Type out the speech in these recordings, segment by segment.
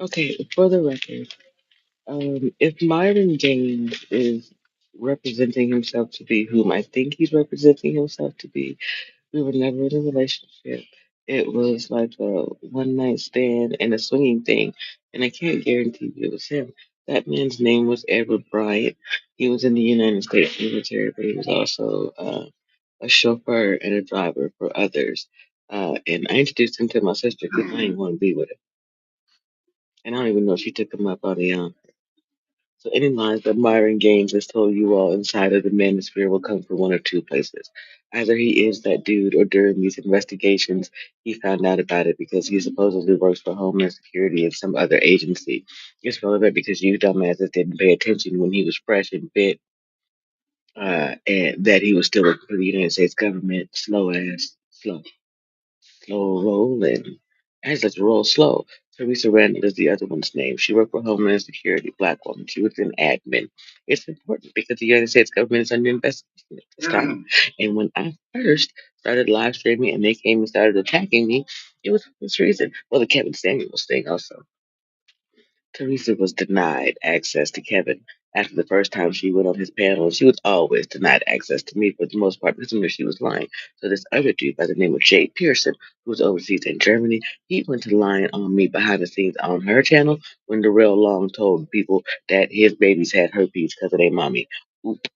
Okay, for the record, if Myron Gaines is representing himself to be whom I think he's representing himself to be, we were never in a relationship. It was like a one night stand and a swinging thing, and I can't guarantee you it was him. That man's name was Edward Bryant. He was in the United States military, but he was also a chauffeur and a driver for others. And I introduced him to my sister because I didn't want to be with him. And I don't even know if she took him up on the so any lines that Myron Gaines has told you all inside of the manosphere will come from one of two places. Either he is that dude, or during these investigations, he found out about it because he supposedly works for Homeland Security and some other agency. It's relevant because you dumbasses didn't pay attention when he was fresh and fit, and that he was still working for the United States government. Slow rolling. I just let you roll slow. Teresa Randall is the other one's name. She worked for Homeland Security, black woman. She was an admin. It's important because the United States government is under investigation at this time. And when I first started live streaming and they came and started attacking me, it was for this reason. Well, the Kevin Samuels thing also. Teresa was denied access to Kevin after the first time she went on his panel, and she was always denied access to me for the most part because I knew she was lying. So this other dude by the name of Jay Pearson, who was overseas in Germany, he went to lying on me behind the scenes on her channel when Darrell Long told people that his babies had herpes because of their mommy. Oop,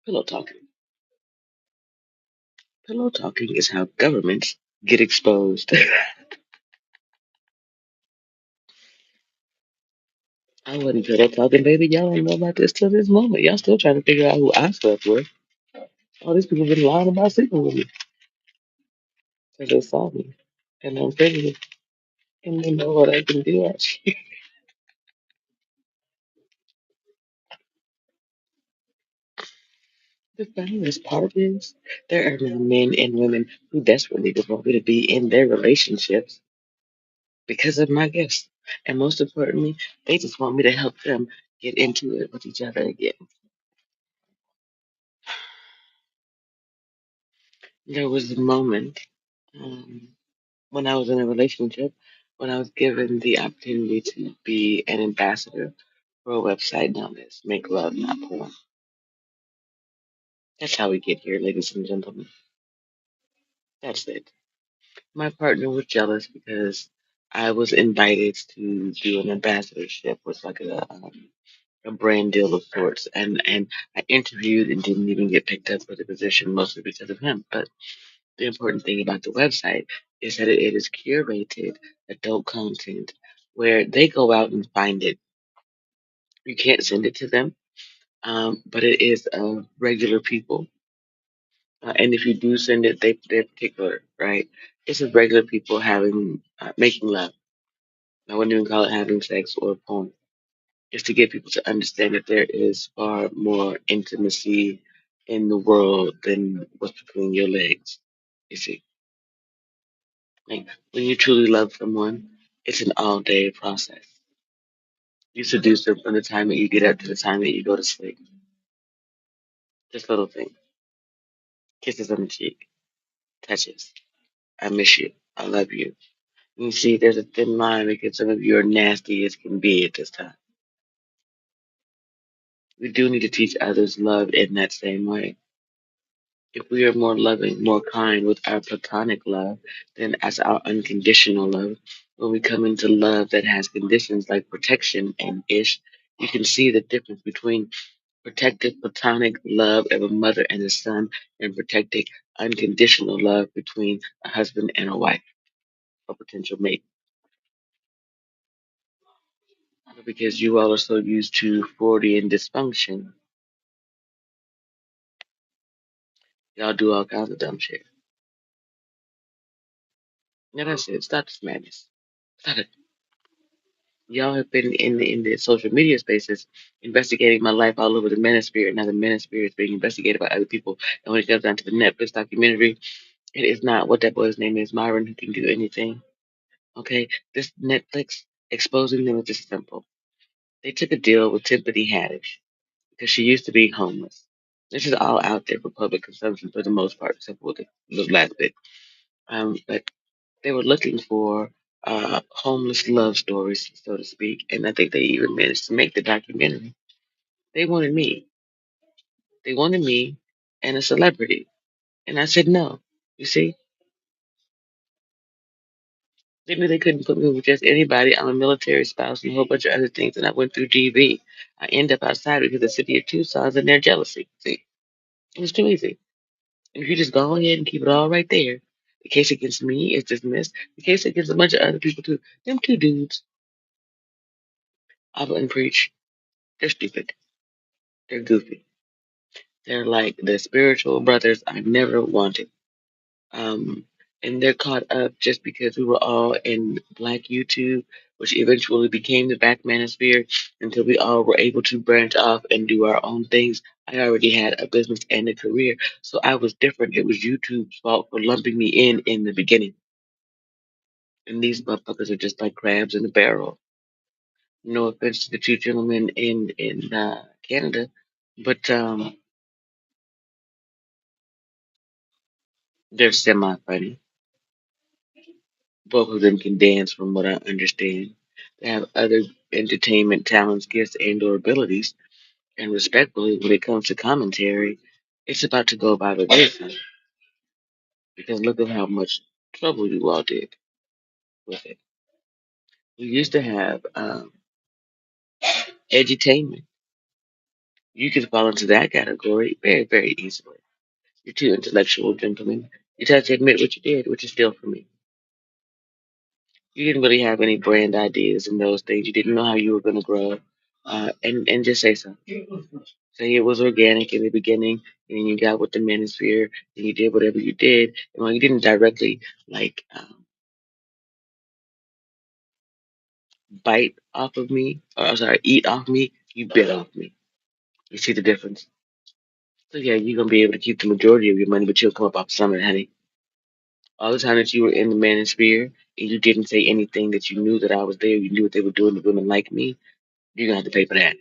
pillow talking. Pillow talking is how governments get exposed. I wasn't pillow talking, baby. Y'all don't know about this till this moment. Y'all still trying to figure out who I slept with. All these people been lying about sleeping with me because they saw me and I'm pretty and they know what I can do. Actually, the funniest part is there are now men and women who desperately just want me to be in their relationships because of my gifts, and most importantly, they just want me to help them get into it with each other again. There was a moment um, when I was in a relationship when I was given the opportunity to be an ambassador for a website known as Make Love Not Porn. That's how we get here, ladies and gentlemen. That's it. My partner was jealous because I was invited to do an ambassadorship with like a brand deal of sorts, and I interviewed and didn't even get picked up for the position mostly because of him. But the important thing about the website is that it is curated adult content where they go out and find it. You can't send it to them, but it is regular people. And if you do send it, they're particular, right? It's just regular people having making love. I wouldn't even call it having sex or porn. Just to get people to understand that there is far more intimacy in the world than what's between your legs. You see, like when you truly love someone, it's an all day process. You seduce them from the time that you get up to the time that you go to sleep. Just little things, kisses on the cheek, touches. I miss you. I love you. You see, there's a thin line because some of you are nasty as can be at this time. We do need to teach others love in that same way. If we are more loving, more kind with our platonic love than as our unconditional love, when we come into love that has conditions like protection and ish, you can see the difference between protective platonic love of a mother and a son and protecting unconditional love between a husband and a wife, a potential mate. Because you all are so used to Freudian dysfunction, y'all do all kinds of dumb shit. Yeah, that's it. Stop this madness. Stop it. Y'all have been in the social media spaces investigating my life all over the manosphere. Now the manosphere is being investigated by other people. And when it comes down to the Netflix documentary, it is not what that boy's name is, Myron, who can do anything. Okay? This Netflix exposing them is just simple. They took a deal with Tiffany Haddish because she used to be homeless. This is all out there for public consumption for the most part, except for the last bit. But they were looking for homeless love stories, so to speak. And I think they even managed to make the documentary. They wanted me. They wanted me and a celebrity. And I said no. You see, they knew they couldn't put me with just anybody. I'm a military spouse and a whole bunch of other things. And I went through DV. I end up outside because the city of Tucson's in their jealousy. See, it was too easy. And if you just go ahead and keep it all right there, the case against me is dismissed. The case against a bunch of other people too. Them two dudes, I wouldn't preach. They're stupid. They're goofy. They're like the spiritual brothers I never wanted. Um, and they're caught up just because we were all in Black YouTube, which eventually became the Back Manosphere, until we all were able to branch off and do our own things. I already had a business and a career, so I was different. It was YouTube's fault for lumping me in the beginning. And these motherfuckers are just like crabs in a barrel. No offense to the two gentlemen in Canada, but they're semi funny. Both of them can dance, from what I understand. They have other entertainment talents, gifts, and/or abilities. And respectfully, when it comes to commentary, it's about to go by the wayside. Because look at how much trouble you all did with it. We used to have edutainment. You could fall into that category very, very easily. You're two intellectual gentlemen. You just have to admit what you did, which is still for me. You didn't really have any brand ideas in those things. You didn't know how you were going to grow. And just say so. Say it was organic in the beginning, and then you got with the manosphere, and you did whatever you did. And when you didn't directly like bite off of me, or I'm sorry, eat off me, you bit off me. You see the difference? So yeah, you're gonna be able to keep the majority of your money, but you'll come up off some of it, honey. All the time that you were in the manosphere and you didn't say anything that you knew that I was there, you knew what they were doing to women like me, you're gonna have to pay for that.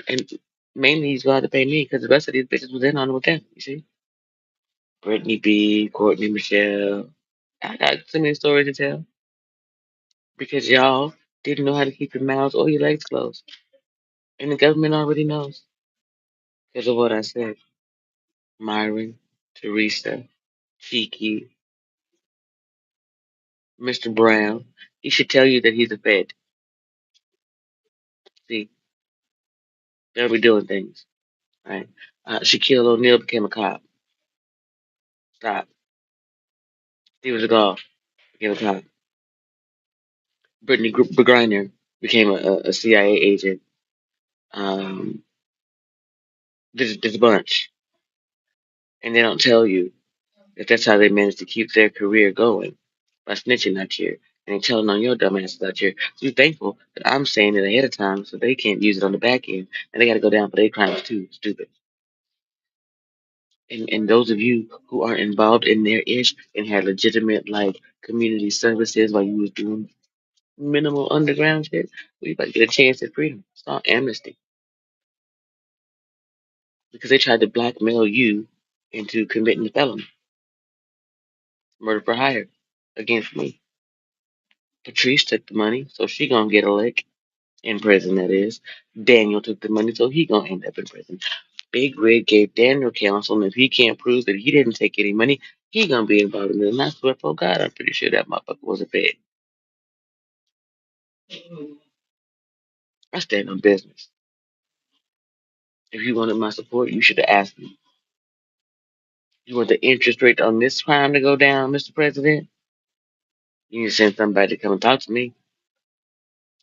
And mainly he's gonna have to pay me because the rest of these bitches was in on it with them. You see, Brittany B, Courtney Michelle. I got so many stories to tell because y'all didn't know how to keep your mouths or your legs closed, and the government already knows because of what I said. Myron, Teresa, Tiki, Mr. Brown. He should tell you that he's a Fed. See, they'll be doing things, right? Shaquille O'Neal became a cop. Stop. He was a golf. Became a cop. Brittany Griner became a CIA agent. Um, there's a bunch, and they don't tell you that that's how they managed to keep their career going by snitching out here and then telling on your dumb asses out here. So you're thankful that I'm saying it ahead of time so they can't use it on the back end, and they got to go down for their crimes too. Stupid. And those of you who are involved in their ish and had legitimate like community services while you was doing minimal underground shit, we about to get a chance at freedom. It's called amnesty because they tried to blackmail you into committing a felony, murder for hire, against me. Patrice took the money, so she gonna get a lick in prison. That is, Daniel took the money, so he gonna end up in prison. Big Rig gave Daniel counsel, and if he can't prove that he didn't take any money, he gonna be involved in it. And I swear for God, I'm pretty sure that motherfucker was a fed. I stand on business. If you wanted my support, you should have asked me. You want the interest rate on this crime to go down, Mr. President? You need to send somebody to come and talk to me,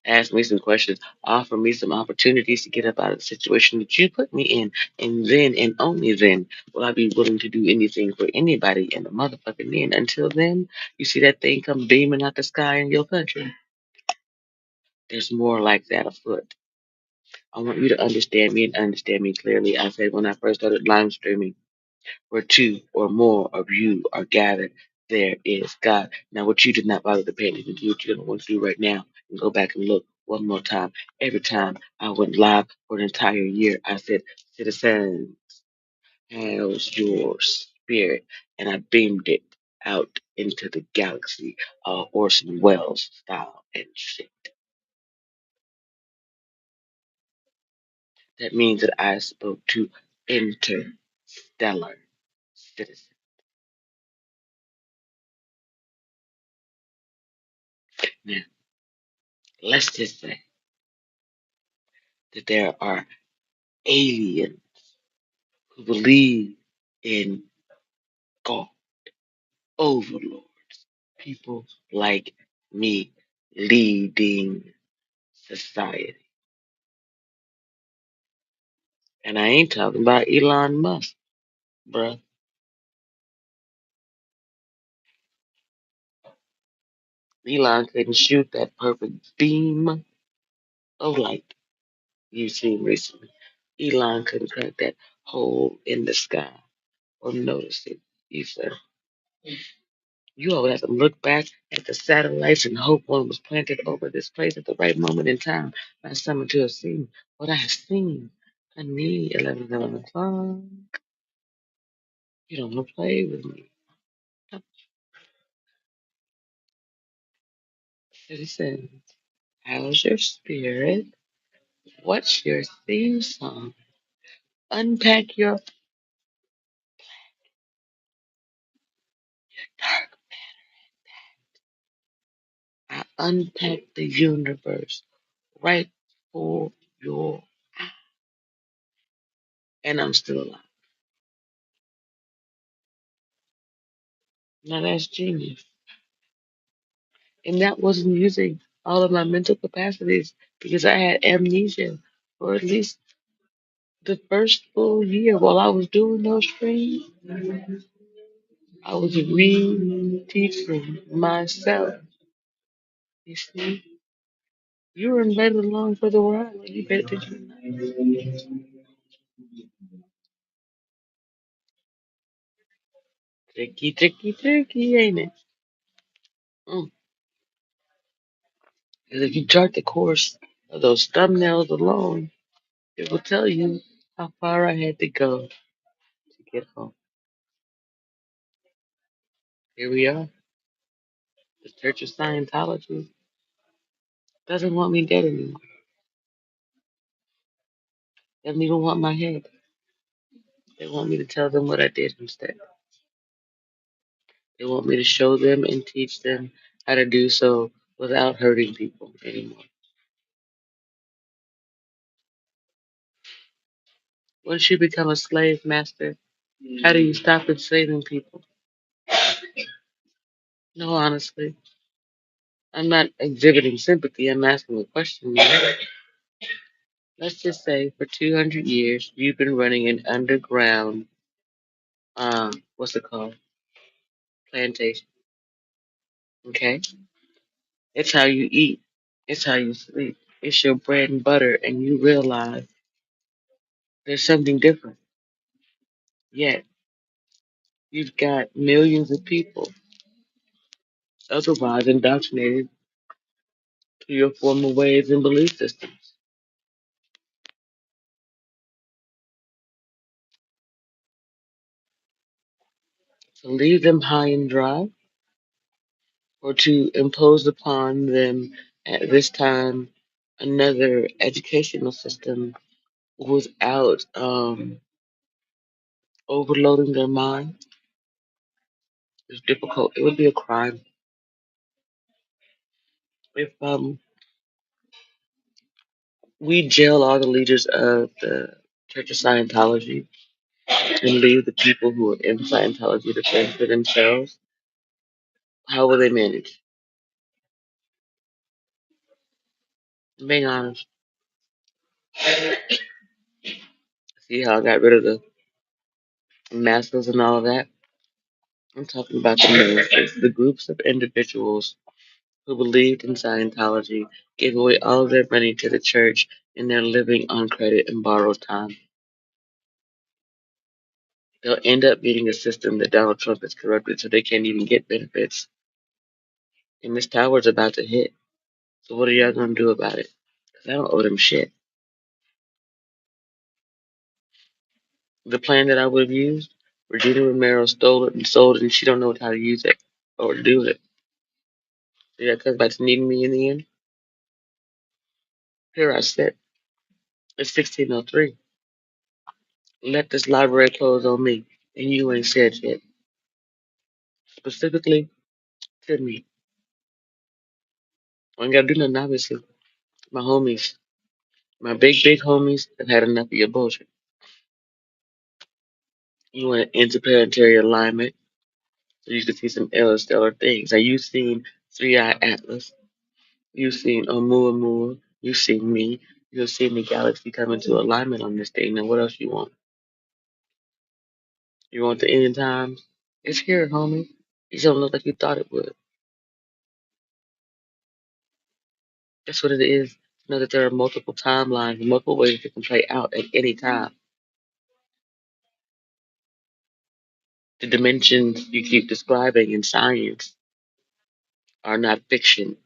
ask me some questions, offer me some opportunities to get up out of the situation that you put me in, and then and only then will I be willing to do anything for anybody in the motherfucking end. Until then, you see that thing come beaming out the sky in your country. There's more like that afoot. I want you to understand me and understand me clearly. I said when I first started live streaming, where two or more of you are gathered, there is God. Now, what you did not bother to pay attention to, what you're going to want to do right now, and go back and look one more time. Every time I went live for an entire year, I said, citizen, how's your spirit? And I beamed it. out into the galaxy, Orson Welles style and shit. That means that I spoke to interstellar citizens. Now, let's just say that there are aliens who believe in God, overlords, people like me leading society. And I ain't talking about Elon Musk, bruh. Elon couldn't shoot that perfect beam of light you've seen recently. Elon couldn't cut that hole in the sky or notice it. You said you always have to look back at the satellites and hope one was planted over this place at the right moment in time by someone to have seen what I have seen. I need 11 o'clock. You don't want to play with me. Citizen, how's your spirit? What's your theme song? Unpack your dark. I unpack the universe right for your eye. And I'm still alive. Now that's genius. And that wasn't using all of my mental capacities because I had amnesia for at least the first full year while I was doing those streams. I was re-teaching myself. You see, you were invited along for the ride. Like you paid attention. Tricky, tricky, tricky, ain't it? Mm. 'Cause if you chart the course of those thumbnails alone, it will tell you how far I had to go to get home. Here we are. The Church of Scientology doesn't want me dead anymore. Doesn't even want my head. They want me to tell them what I did instead. They want me to show them and teach them how to do so without hurting people anymore. Once you become a slave master, how do you stop enslaving people? No, honestly. I'm not exhibiting sympathy. I'm asking a question. Let's just say for 200 years, you've been running an underground, what's it called? Plantation. Okay? It's how you eat. It's how you sleep. It's your bread and butter, and you realize there's something different. Yet, you've got millions of people otherwise indoctrinated to your former ways and belief systems. To leave them high and dry, or to impose upon them at this time another educational system without overloading their mind is difficult. It would be a crime if we jail all the leaders of the Church of Scientology and leave the people who are in Scientology to fend for themselves. How will they manage? Being honest, see how I got rid of the masters and all of that? I'm talking about the masses, the groups of individuals who believed in Scientology, gave away all of their money to the church, and they're living on credit and borrowed time. They'll end up beating a system that Donald Trump has corrupted so they can't even get benefits. And this tower's about to hit. So what are y'all gonna do about it? 'Cause I don't owe them shit. The plan that I would have used Regina Romero stole it and sold it, and she don't know how to use it or to do it. So that comes back to needing me in the end. Here I sit. It's 1603. Let this library close on me, and you ain't said yet. Specifically to me. I ain't gotta do nothing, obviously. My homies, my big homies have had enough of your bullshit. You want an interplanetary alignment so you can see some interstellar things. Have you seen Three Eye Atlas? You've seen Oumuamua. You've seen me. You've seen the galaxy come into alignment on this thing. Now, what else you want? You want the end times? It's here, homie. You don't look like you thought it would. That's what it is. Know that there are multiple timelines, multiple ways it can play out at any time. The dimensions you keep describing in science are not fiction.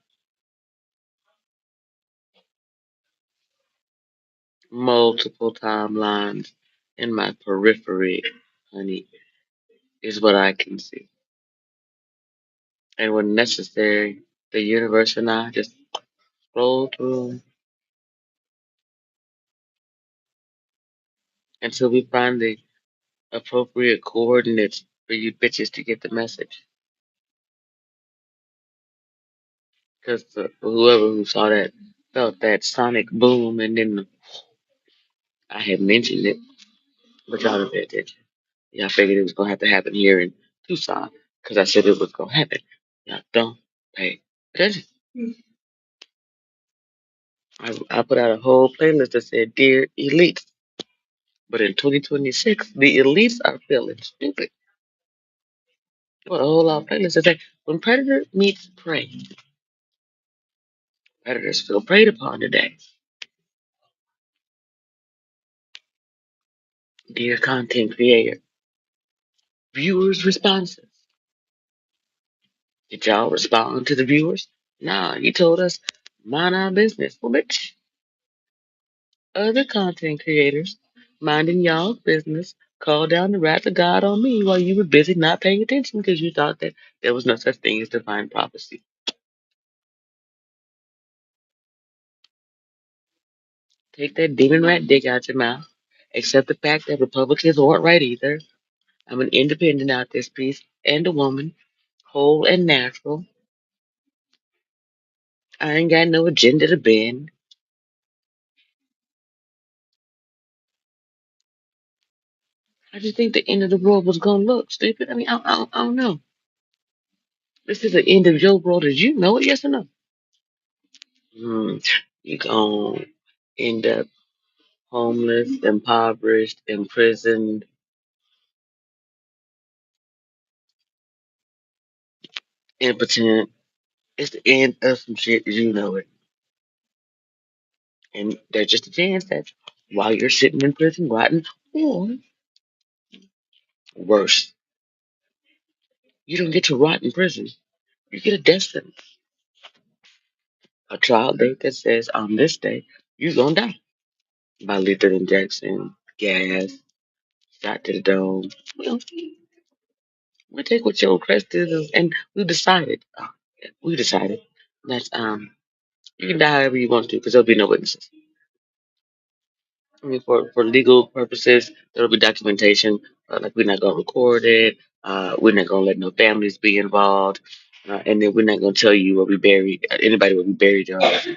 Multiple timelines in my periphery, honey, is what I can see. And when necessary, the universe and I just scroll through until we find the appropriate coordinates for you bitches to get the message. Because whoever who saw that felt that sonic boom, and then I had mentioned it, but y'all didn't pay attention. Y'all figured it was gonna have to happen here in Tucson because I said it was gonna happen. Y'all don't pay attention. I put out a whole playlist that said "Dear Elite," but in 2026, the elites are feeling stupid. Well, a whole lot of playlists that say when predator meets prey, predators feel preyed upon today. Dear content creator, viewers' responses. Did y'all respond to the viewers? Nah, you told us mind our business. Well, bitch, other content creators minding y'all's business called down the wrath of God on me while you were busy not paying attention because you thought that there was no such thing as divine prophecy. Take that demon rat dick out your mouth. Accept the fact that Republicans aren't right either. I'm an independent out this piece and a woman, whole and natural. I ain't got no agenda to bend. I just think the end of the world was gonna look stupid. I mean, I don't know. This is the end of your world as you know it, yes or no? Hmm. You gonna end up homeless, impoverished, imprisoned, impotent. It's the end of some shit as you know it. And there's just a chance that while you're sitting in prison rotting, or worse, you don't get to rot in prison. You get a death sentence, a trial date that says on this day you're gonna die by lethal injection, gas, shot to the dome. Well, we take what your request is, and we decided that you can die however you want to because there'll be no witnesses. I mean, for legal purposes, there'll be documentation. Like we're not gonna record it. We're not gonna let no families be involved, and then we're not gonna tell you where we buried anybody where we buried your house.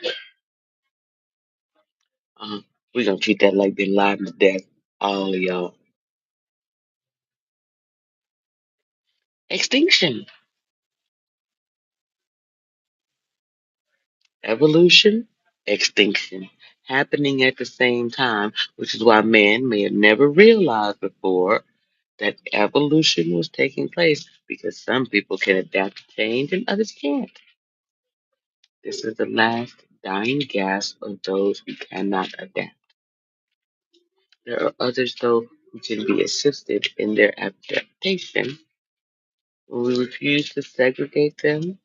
Uh, we're gonna treat that like been live to death. All of y'all. Extinction, evolution, extinction, happening at the same time, which is why man may have never realized before that evolution was taking place because some people can adapt to change and others can't. This is the last dying gasp of those who cannot adapt. There are others, though, who can be assisted in their adaptation when we refuse to segregate them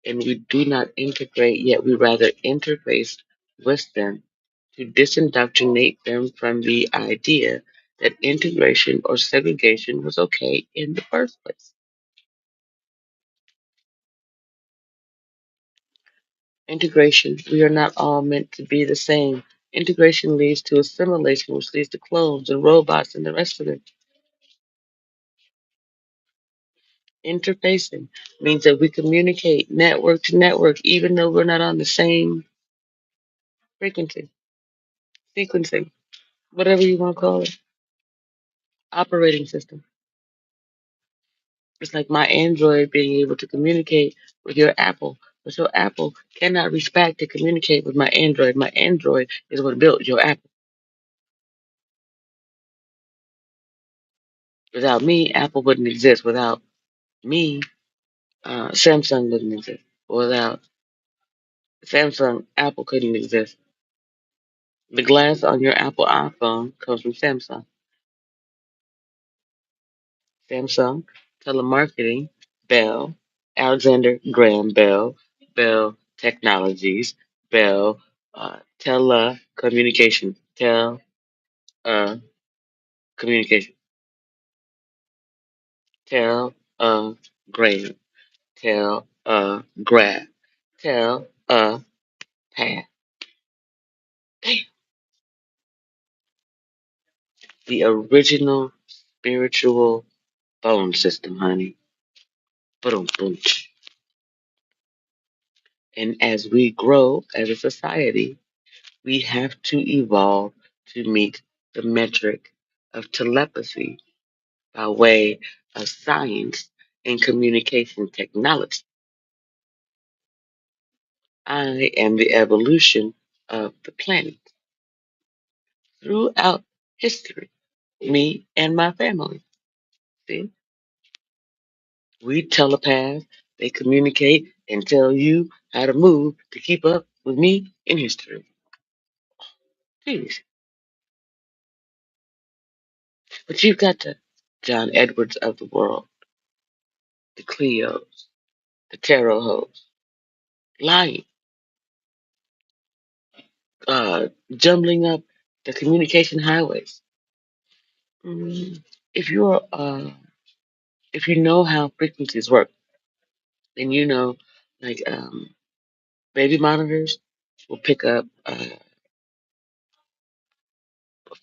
and we do not integrate, yet we rather interface with them to disindoctrinate them from the idea that integration or segregation was okay in the first place. Integration, we are not all meant to be the same. Integration leads to assimilation, which leads to clones and robots and the rest of it. Interfacing means that we communicate network to network, even though we're not on the same frequency, sequencing, whatever you want to call it, operating system. It's like my Android being able to communicate with your Apple, but your Apple cannot reach back to communicate with my Android. My Android is what built your Apple. Without me, Apple wouldn't exist. Without me, Samsung wouldn't exist. Without Samsung, Apple couldn't exist. The glass on your Apple iPhone comes from Samsung. Samsung, telemarketing, Bell, Alexander Graham Bell, Bell Technologies, Bell, telecommunication, uh, communication, tel, Graham, graph, tel, path. Damn. The original spiritual phone system, honey. Boom, boom. And as we grow as a society, we have to evolve to meet the metric of telepathy by way of science and communication technology. I am the evolution of the planet throughout history, me and my family. See, we telepath, they communicate and tell you how to move to keep up with me in history. Jeez. But you've got the John Edwards of the world, the Cleos, the Tarot hoes, lying, jumbling up the communication highways. Mm, if you're, if you know how frequencies work, then you know, like, baby monitors will pick up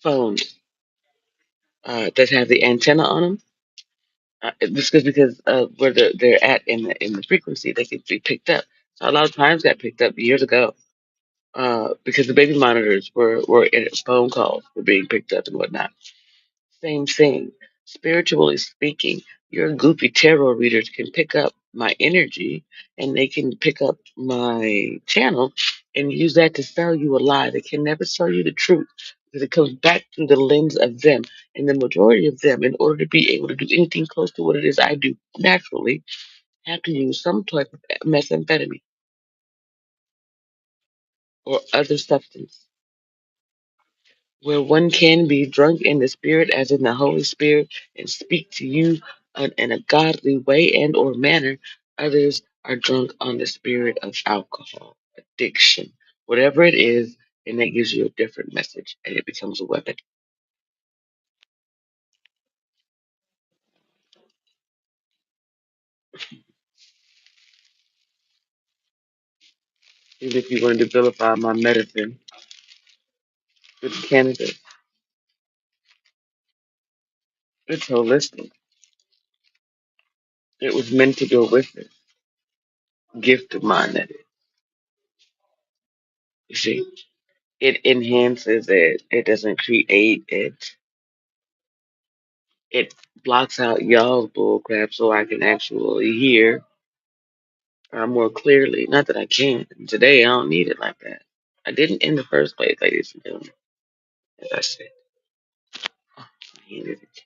phones that have the antenna on them. Just because where they're at in the frequency, they can be picked up. So a lot of times got picked up years ago because the baby monitors were in phone calls were being picked up and whatnot. Same thing. Spiritually speaking, your goofy tarot readers can pick up my energy and they can pick up my channel and use that to sell you a lie. They can never sell you the truth because it comes back through the lens of them. And the majority of them, in order to be able to do anything close to what it is I do naturally, have to use some type of methamphetamine or other substance where one can be drunk in the spirit as in the Holy Spirit and speak to you in a godly way and or manner. Others are drunk on the spirit of alcohol, addiction, whatever it is, and that gives you a different message and it becomes a weapon. Even if you want to vilify my medicine, it's cannabis. It's holistic. It was meant to go with it. Gift of mine that is. You see, it enhances it. It doesn't create it. It blocks out y'all's bullcrap so I can actually hear more clearly. Not that I can't. Today I don't need it like that. I didn't in the first place, ladies and gentlemen. As I said, I needed it.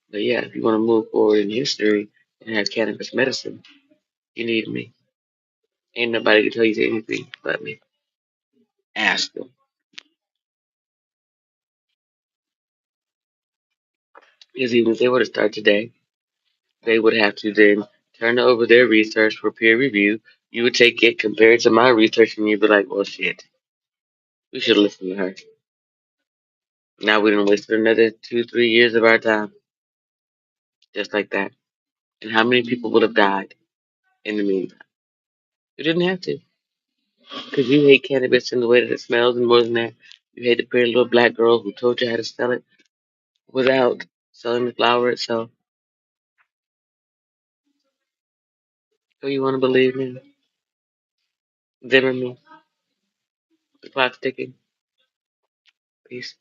But yeah, if you want to move forward in history and have cannabis medicine, you need me. Ain't nobody can tell you anything but me. Ask them. Because even if they were to start today, they would have to then turn over their research for peer review. You would take it, compare it to my research, and you'd be like, well, shit, we should listen to her. Now we done wasted another 2, 3 years of our time, just like that. And how many people would have died in the meantime? You didn't have to, because you hate cannabis and the way that it smells, and more than that, you hate the pretty little black girl who told you how to sell it without selling the flower itself. So you want to believe me? Them or me? The clock's ticking. Peace.